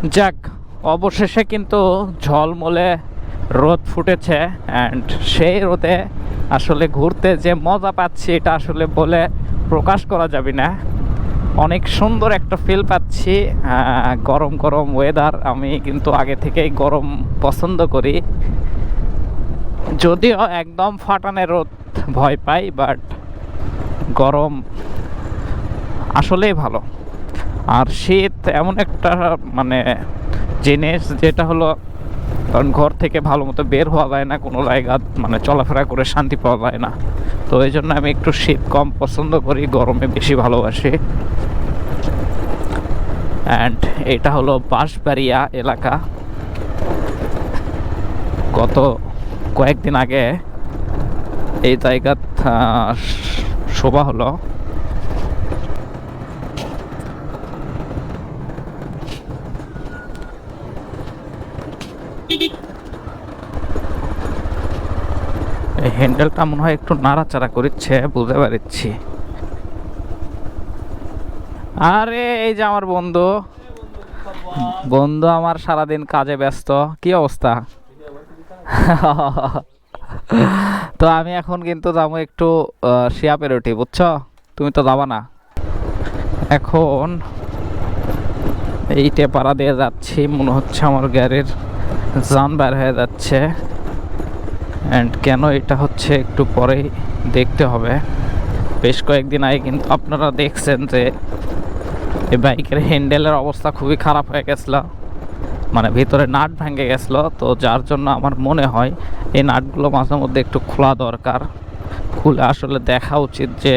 যাক, অবশেষে কিন্তু ঝলমলে রোদ ফুটেছে। অ্যান্ড সেই রোদে আসলে ঘুরতে যে মজা পাচ্ছি এটা আসলে বলে প্রকাশ করা যাবে না। অনেক সুন্দর একটা ফিল পাচ্ছি। গরম গরম ওয়েদার। আমি কিন্তু আগে থেকেই গরম পছন্দ করি, যদিও একদম ফাটানে রোদ ভয় পাই, বাট গরম আসলেই ভালো। আর শীত এমন একটা মানে জিনিস যেটা হলো, কারণ ঘর থেকে ভালো মতো বের হওয়া যায় না, কোনো জায়গা মানে চলাফেরা করে শান্তি পাওয়া যায় না। তো এই জন্য আমি একটু শীত কম পছন্দ করি, গরমে বেশি ভালোবাসি। অ্যান্ড এটা হলো বাঁশবাড়িয়া এলাকা। গত কয়েকদিন আগে এই জায়গাত শোভা হলো। এই হ্যান্ডেলটা মনে হয় একটু নাড়াচাড়া করছে, বুঝতে পারছি। আরে এই যে আমার বন্ধু বন্ধু আমার সারাদিন কাজে ব্যস্ত। কি অবস্থা? তো আমি এখন কিন্তু যাবো একটু শিয়াপের উঠি, বুঝছো? তুমি তো যাবা না। এখন এই টেপাড়া দিয়ে যাচ্ছি, মনে হচ্ছে আমার গাড়ির জান বের হয়ে যাচ্ছে। অ্যান্ড কেন এটা হচ্ছে একটু পরেই দেখতে হবে। বেশ কয়েকদিন আগে কিন্তু আপনারা দেখছেন যে এই বাইকের হ্যান্ডেলের অবস্থা খুবই খারাপ হয়ে গেছিল, মানে ভিতরে নাট ভেঙে গেছিলো। তো যার জন্য আমার মনে হয় এই নাটগুলো মাঝে মধ্যে একটু খোলা দরকার। খুলে আসলে দেখা উচিত যে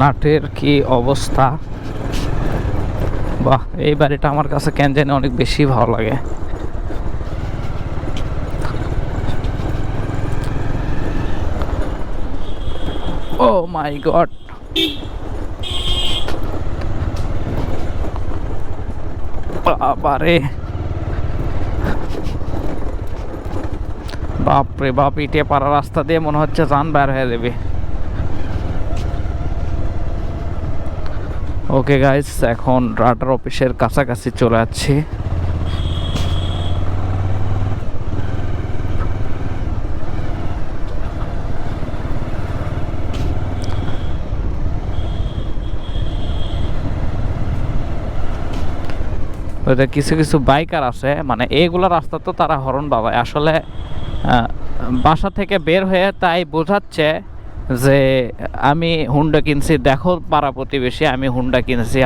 নাটের কি অবস্থা। বাহ, এই বাড়িটা আমার কাছে কেন জানি অনেক বেশি ভালো লাগে। ও মাই গড, বাবারে বাপরে বাপ, ইটে পাড়া রাস্তা দিয়ে মনে হচ্ছে জান বের হয়ে যাবে। ওকে গাইস, এখন রাডার অফিসের কাছাকাছি চলে যাচ্ছি। ওদের কিছু কিছু বাইকার আছে, মানে এইগুলো রাস্তা তো তারা হর্ন বাজায় আসলে বাসা থেকে বের হয়ে, তাই বোঝাচ্ছে যে আমি হুন্ডা কিনছি, দেখো পাড়া প্রতিবেশী আমি হুন্ডা কিনছি,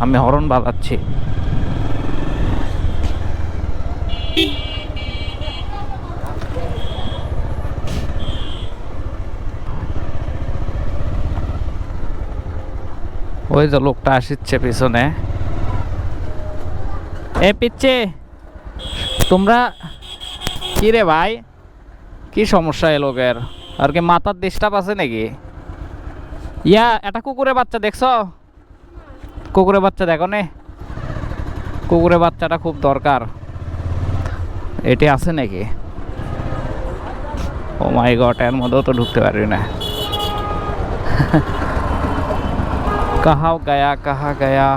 আমি হর্ন বাজাচ্ছি। ওই যে লোকটা আসছে পিছনে। এ পিচ্ছে, তোমরা কি রে ভাই, কি সমস্যা এ লোকের? আর কি মাথার ডিস্টার্ব আছে নাকি? এটা কুকুরের বাচ্চা দেখছো? কুকুরের বাচ্চা দেখো নে, কুকুরের বাচ্চাটা খুব দরকার। এটি আছে নাকি? ও মাই গড, এর মধ্যেও তো ঢুকতে পারবি না। কাহা গয়া কাহা গয়া।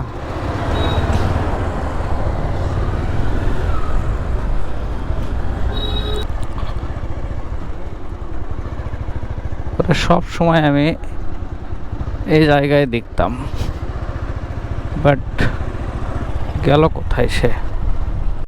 সব সময় আমি এই জায়গায় দেখতাম, বাট গেল কোথায় সে?